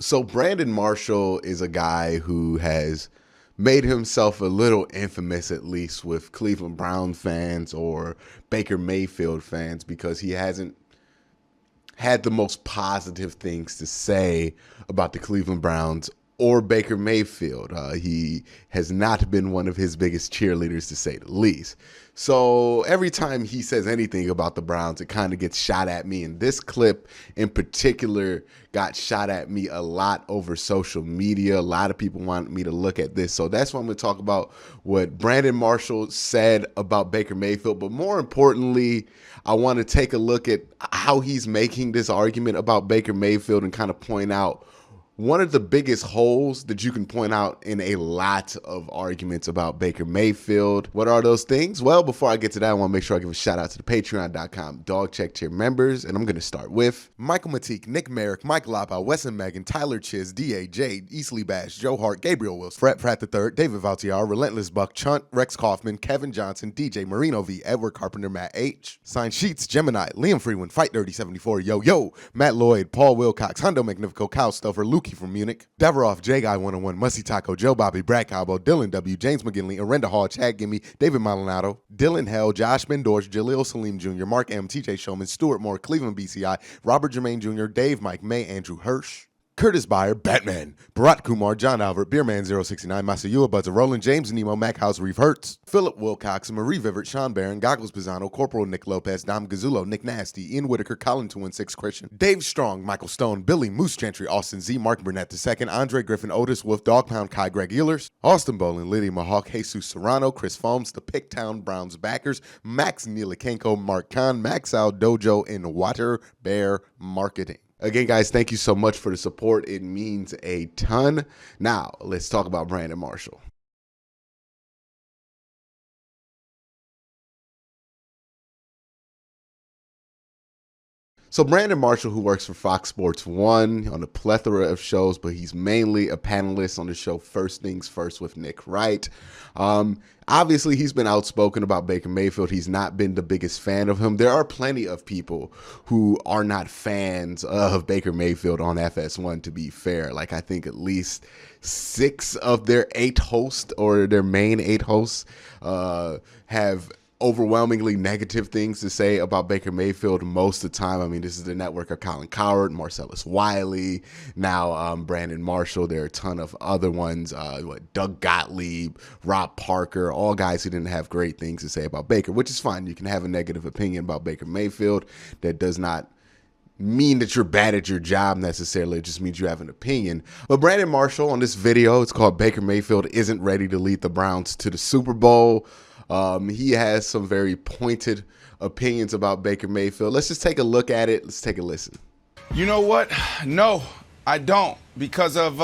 So Brandon Marshall is a guy who has made himself a little infamous, at least with Cleveland Brown fans or Baker Mayfield fans, because he hasn't had the most positive things to say about the Cleveland Browns or Baker Mayfield. He has not been one of his biggest cheerleaders, to say the least. So every time he says anything about the Browns, it kind of gets shot at me. And this clip in particular got shot at me a lot over social media. A lot of people want me to look at this. So that's why I'm going to talk about what Brandon Marshall said about Baker Mayfield. But more importantly, I want to take a look at how he's making this argument about Baker Mayfield and kind of point out one of the biggest holes that you can point out in a lot of arguments about Baker Mayfield. What are those things? Well, before I get to that, I want to make sure I give a shout out to the patreon.com dog check tier members. And I'm going to start with Michael Matique, Nick Merrick, Mike Lapa, Wes and Megan, Tyler Chiz, D.A. Jade, Easley Bash, Joe Hart, Gabriel Wilson, Fred Pratt III, David Valtier, Relentless Buck, Chunt, Rex Kaufman, Kevin Johnson, DJ Marino V, Edward Carpenter, Matt H, Sign Sheets, Gemini, Liam Freeman, Fight Dirty 74, Yo, Matt Lloyd, Paul Wilcox, Hundo Magnifico, Kyle Stuffer, Lukey from Munich, Deveroff, J Guy 101, Musty Taco, Joe Bobby, Brad Cabo, Dylan W, James McGinley, Arenda Hall, Chad Gimme, David Maldonado, Dylan Hell, Josh Mendorch, Jaleel Salim Jr., Mark M, TJ Showman, Stuart Moore, Cleveland BCI, Robert Jermaine Jr., Dave Mike May, Andrew Hirsch, Curtis Byer, Batman, Bharat Kumar, John Albert, Beerman069, Masayua Buzzer, Roland James, Nemo, Mac House, Reeve Hertz, Philip Wilcox, Marie Vivert, Sean Barron, Goggles Pisano, Corporal Nick Lopez, Dom Gazzulo, Nick Nasty, Ian Whitaker, Colin 216 Christian, Dave Strong, Michael Stone, Billy Moose Gentry, Austin Z, Mark Burnett II, Andre Griffin, Otis Wolf, Dog Pound, Kai Greg Ehlers, Austin Bolin, Lydia Mahawk, Jesus Serrano, Chris Foams, the Picktown Browns backers, Max Neelakenko, Mark Khan, Max Al Dojo, and Water Bear Marketing. Again, guys, thank you so much for the support. It means a ton. Now, let's talk about Brandon Marshall. So Brandon Marshall, who works for Fox Sports 1 on a plethora of shows, but he's mainly a panelist on the show First Things First with Nick Wright. Obviously, he's been outspoken about Baker Mayfield. He's not been the biggest fan of him. There are plenty of people who are not fans of Baker Mayfield on FS1, to be fair. Like, I think at least 6 of their 8 hosts, or their main 8 hosts, have overwhelmingly negative things to say about Baker Mayfield most of the time. I mean, this is the network of Colin Cowherd, Marcellus Wiley, now Brandon Marshall. There are a ton of other ones, Doug Gottlieb, Rob Parker, all guys who didn't have great things to say about Baker, which is fine. You can have a negative opinion about Baker Mayfield. That does not mean that you're bad at your job necessarily. It just means you have an opinion. But Brandon Marshall, on this video, it's called Baker Mayfield Isn't Ready to Lead the Browns to the Super Bowl. He has some very pointed opinions about Baker Mayfield. Let's just take a look at it. Let's take a listen. You know what? No, I don't, because of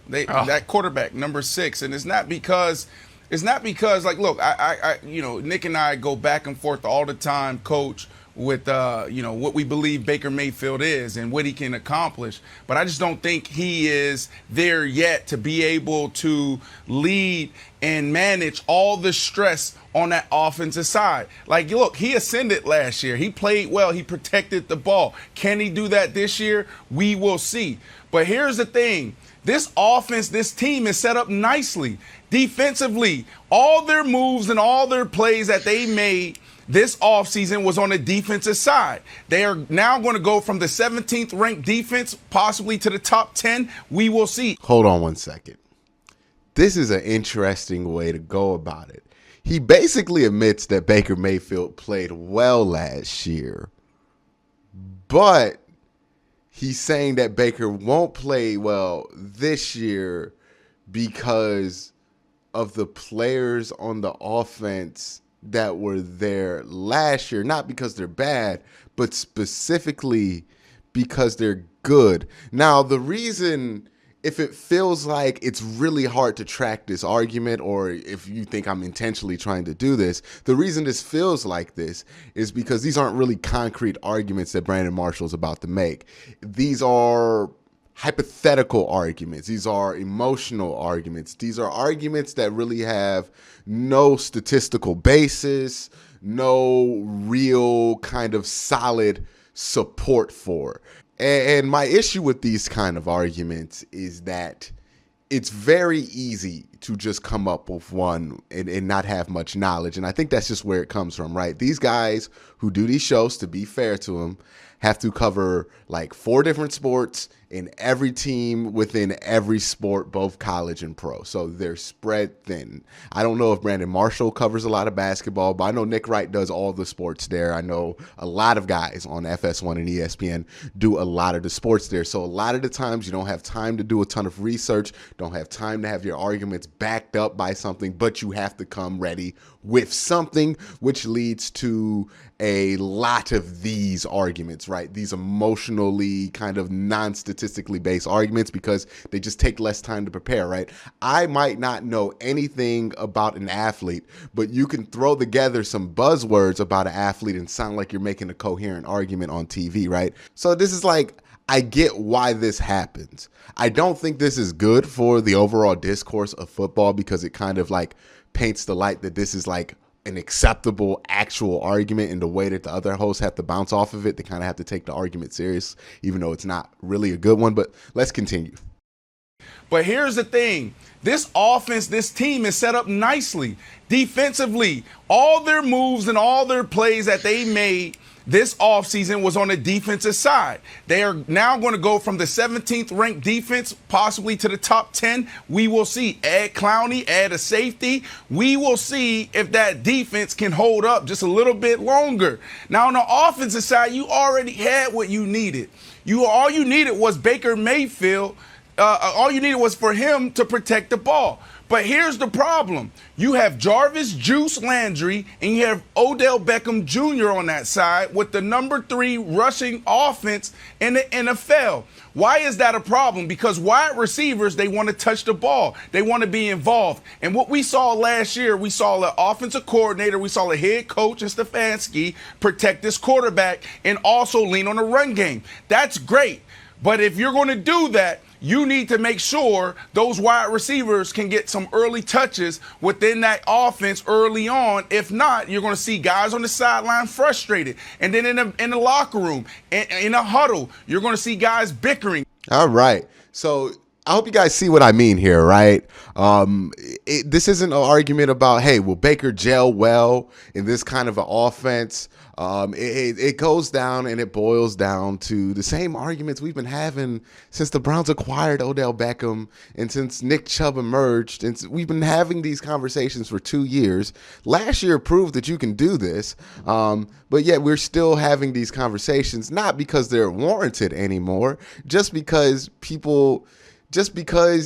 that quarterback, number 6. And it's not because like, look, I Nick and I go back and forth all the time, Coach, with what we believe Baker Mayfield is and what he can accomplish. But I just don't think he is there yet to be able to lead and manage all the stress on that offensive side. Like, look, he ascended last year. He played well. He protected the ball. Can he do that this year? We will see. But here's the thing. This offense, this team is set up nicely. Defensively, all their moves and all their plays that they made this offseason was on the defensive side. They are now going to go from the 17th ranked defense possibly to the top 10. We will see. Hold on one second. This is an interesting way to go about it. He basically admits that Baker Mayfield played well last year, but he's saying that Baker won't play well this year because of the players on the offense that were there last year, not because they're bad, but specifically because they're good. Now, the reason, if it feels like it's really hard to track this argument, or if you think I'm intentionally trying to do this, the reason this feels like this is because these aren't really concrete arguments that Brandon Marshall's about to make. These are hypothetical arguments. These are emotional arguments. These are arguments that really have no statistical basis, no real kind of solid support for. And my issue with these kind of arguments is that it's very easy to just come up with one and not have much knowledge. And I think that's just where it comes from, right? These guys who do these shows, to be fair to them, have to cover like 4 different sports in every team within every sport, both college and pro. So they're spread thin. I don't know if Brandon Marshall covers a lot of basketball, but I know Nick Wright does all the sports there. I know a lot of guys on FS1 and ESPN do a lot of the sports there. So a lot of the times you don't have time to do a ton of research, don't have time to have your arguments backed up by something, but you have to come ready with something, which leads to a lot of these arguments, right? These emotionally kind of non-statistically based arguments because they just take less time to prepare, right? I might not know anything about an athlete, but you can throw together some buzzwords about an athlete and sound like you're making a coherent argument on TV, right? So this is like, I get why this happens. I don't think this is good for the overall discourse of football because it kind of like paints the light that this is like an acceptable actual argument in the way that the other hosts have to bounce off of it. They kind of have to take the argument serious, even though it's not really a good one. But let's continue. But here's the thing. This offense, this team is set up nicely. Defensively, all their moves and all their plays that they made this offseason was on the defensive side. They are now going to go from the 17th ranked defense possibly to the top 10. We will see. Add Clowney, add a safety. We will see if that defense can hold up just a little bit longer. Now on the offensive side, you already had what you needed. All you needed was Baker Mayfield. All you needed was for him to protect the ball. But here's the problem. You have Jarvis Juice Landry and you have Odell Beckham Jr. on that side with the number 3 rushing offense in the NFL. Why is that a problem? Because wide receivers, they want to touch the ball. They want to be involved. And what we saw last year, we saw an offensive coordinator, we saw a head coach in Stefanski protect this quarterback and also lean on the run game. That's great. But if you're going to do that, you need to make sure those wide receivers can get some early touches within that offense early on. If not, you're going to see guys on the sideline frustrated. And then in the locker room, in a huddle, you're going to see guys bickering. All right. So I hope you guys see what I mean here, right? This isn't an argument about, hey, will Baker gel well in this kind of an offense? It goes down and it boils down to the same arguments we've been having since the Browns acquired Odell Beckham and since Nick Chubb emerged. And we've been having these conversations for 2 years. Last year proved that you can do this, but yet we're still having these conversations, not because they're warranted anymore, just because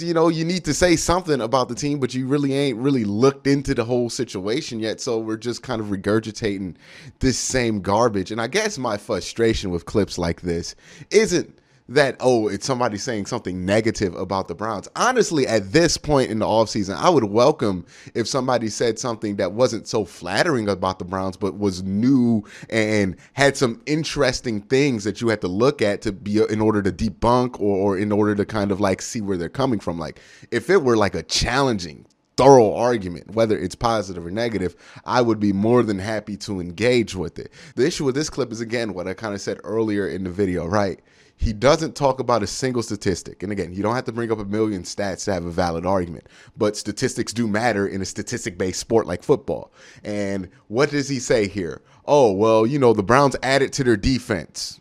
you know, you need to say something about the team, but you really ain't really looked into the whole situation yet. So we're just kind of regurgitating this same garbage. And I guess my frustration with clips like this isn't that, oh, it's somebody saying something negative about the Browns. Honestly, at this point in the offseason, I would welcome if somebody said something that wasn't so flattering about the Browns, but was new and had some interesting things that you had to look at to be in order to debunk or in order to kind of like see where they're coming from. Like if it were like a challenging, thorough argument, whether it's positive or negative, I would be more than happy to engage with it. The issue with this clip is, again, what I kind of said earlier in the video, right? He doesn't talk about a single statistic. And again, you don't have to bring up a million stats to have a valid argument, but statistics do matter in a statistic-based sport like football. And what does he say here? Oh, well, you know, the Browns added to their defense.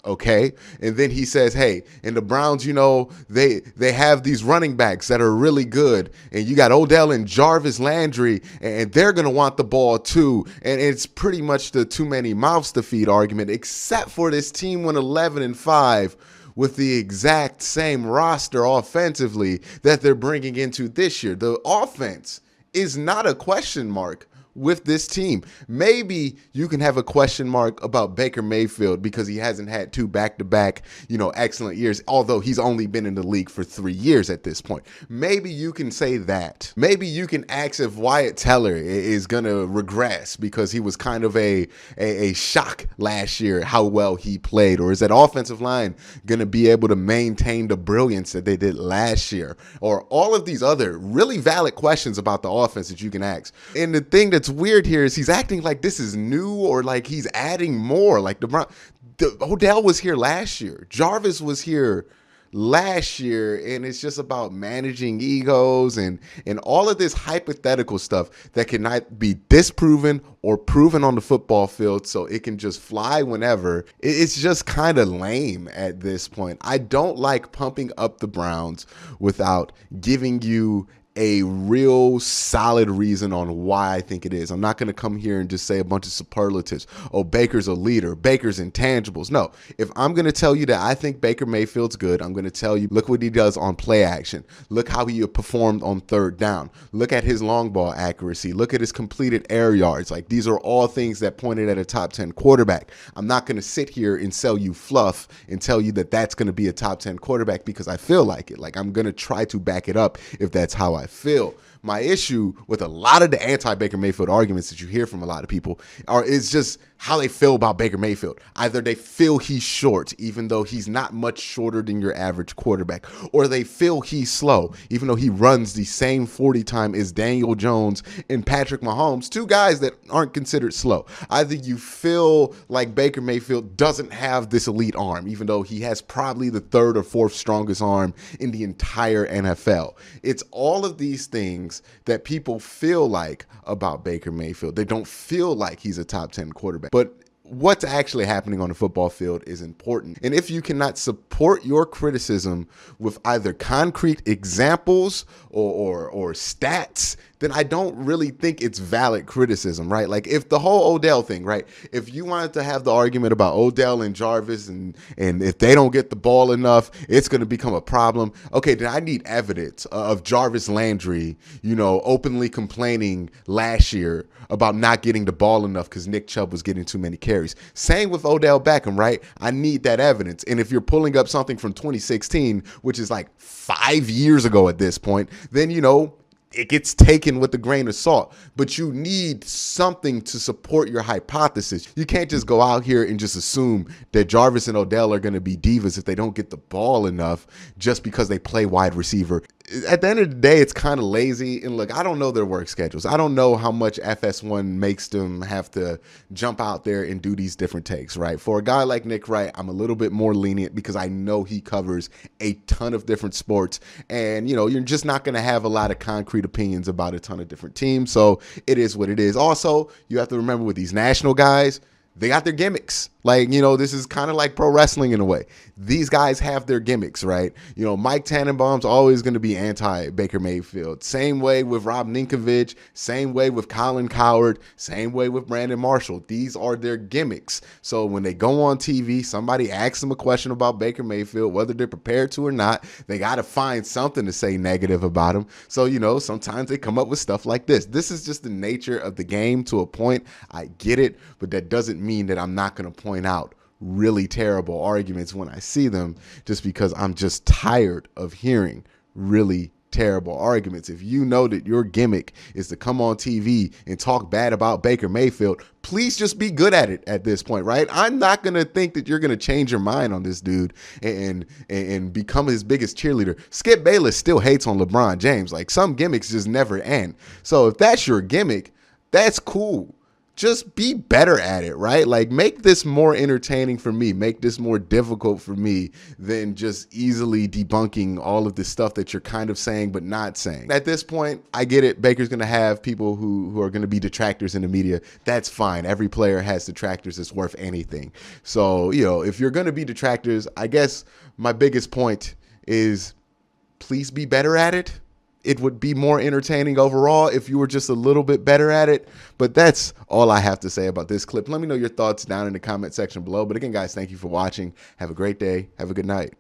Okay. And then he says, hey, and the Browns, you know, they have these running backs that are really good. And you got Odell and Jarvis Landry, and they're going to want the ball too. And it's pretty much the too many mouths to feed argument, except for this team went 11-5 with the exact same roster offensively that they're bringing into this year. The offense is not a question mark with this team. Maybe you can have a question mark about Baker Mayfield because he hasn't had 2 back-to-back, you know, excellent years, although he's only been in the league for 3 years at this point. Maybe you can say that. Maybe you can ask if Wyatt Teller is going to regress because he was kind of a shock last year how well he played, or is that offensive line going to be able to maintain the brilliance that they did last year, or all of these other really valid questions about the offense that you can ask. And the thing that's weird here is he's acting like this is new or like he's adding more. Like Odell was here last year. Jarvis was here last year, and it's just about managing egos and all of this hypothetical stuff that cannot be disproven or proven on the football field, so it can just fly whenever. It's just kind of lame at this point. I don't like pumping up the Browns without giving you a real solid reason on why I think it is. I'm not going to come here and just say a bunch of superlatives. Oh, Baker's a leader. Baker's intangibles. No. If I'm going to tell you that I think Baker Mayfield's good, I'm going to tell you, look what he does on play action. Look how he performed on third down. Look at his long ball accuracy. Look at his completed air yards. Like, these are all things that pointed at a top 10 quarterback. I'm not going to sit here and sell you fluff and tell you that that's going to be a top 10 quarterback because I feel like it. Like, I'm going to try to back it up if that's how I feel. My issue with a lot of the anti-Baker Mayfield arguments that you hear from a lot of people is just how they feel about Baker Mayfield. Either they feel he's short, even though he's not much shorter than your average quarterback, or they feel he's slow, even though he runs the same 40 time as Daniel Jones and Patrick Mahomes, two guys that aren't considered slow. Either you feel like Baker Mayfield doesn't have this elite arm, even though he has probably the third or fourth strongest arm in the entire NFL. It's all of these things that people feel like about Baker Mayfield. They don't feel like he's a top 10 quarterback. But what's actually happening on the football field is important. And if you cannot support your criticism with either concrete examples or stats, then I don't really think it's valid criticism, right? Like, if the whole Odell thing, right? If you wanted to have the argument about Odell and Jarvis and if they don't get the ball enough, it's going to become a problem. Okay, then I need evidence of Jarvis Landry, openly complaining last year about not getting the ball enough because Nick Chubb was getting too many carries. Same with Odell Beckham, right? I need that evidence. And if you're pulling up something from 2016, which is like 5 years ago at this point, then, it gets taken with a grain of salt. But you need something to support your hypothesis. You can't just go out here and just assume that Jarvis and Odell are going to be divas if they don't get the ball enough just because they play wide receiver. At the end of the day, it's kind of lazy. And look, I don't know their work schedules. I don't know how much FS1 makes them have to jump out there and do these different takes, right? For a guy like Nick Wright, I'm a little bit more lenient because I know he covers a ton of different sports. And, you're just not going to have a lot of concrete opinions about a ton of different teams. So it is what it is. Also, you have to remember with these national guys, they got their gimmicks. Like, this is kind of like pro wrestling in a way. These guys have their gimmicks, right? Mike Tannenbaum's always going to be anti-Baker Mayfield. Same way with Rob Ninkovich. Same way with Colin Cowherd. Same way with Brandon Marshall. These are their gimmicks. So when they go on TV, somebody asks them a question about Baker Mayfield, whether they're prepared to or not, they got to find something to say negative about him. So, sometimes they come up with stuff like this. This is just the nature of the game to a point. I get it, but that doesn't mean that I'm not going to point out really terrible arguments when I see them, just because I'm just tired of hearing really terrible arguments. If you know that your gimmick is to come on TV and talk bad about Baker Mayfield, please just be good at it at this point, right? I'm not going to think that you're going to change your mind on this dude and become his biggest cheerleader. Skip Bayless still hates on LeBron James. Like, some gimmicks just never end. So if that's your gimmick, that's cool. Just be better at it, right? Like, make this more entertaining for me. Make this more difficult for me than just easily debunking all of the stuff that you're kind of saying but not saying. At this point, I get it. Baker's going to have people who are going to be detractors in the media. That's fine. Every player has detractors that's worth anything. So, if you're going to be detractors, I guess my biggest point is please be better at it. It would be more entertaining overall if you were just a little bit better at it. But that's all I have to say about this clip. Let me know your thoughts down in the comment section below. But again, guys, thank you for watching. Have a great day. Have a good night.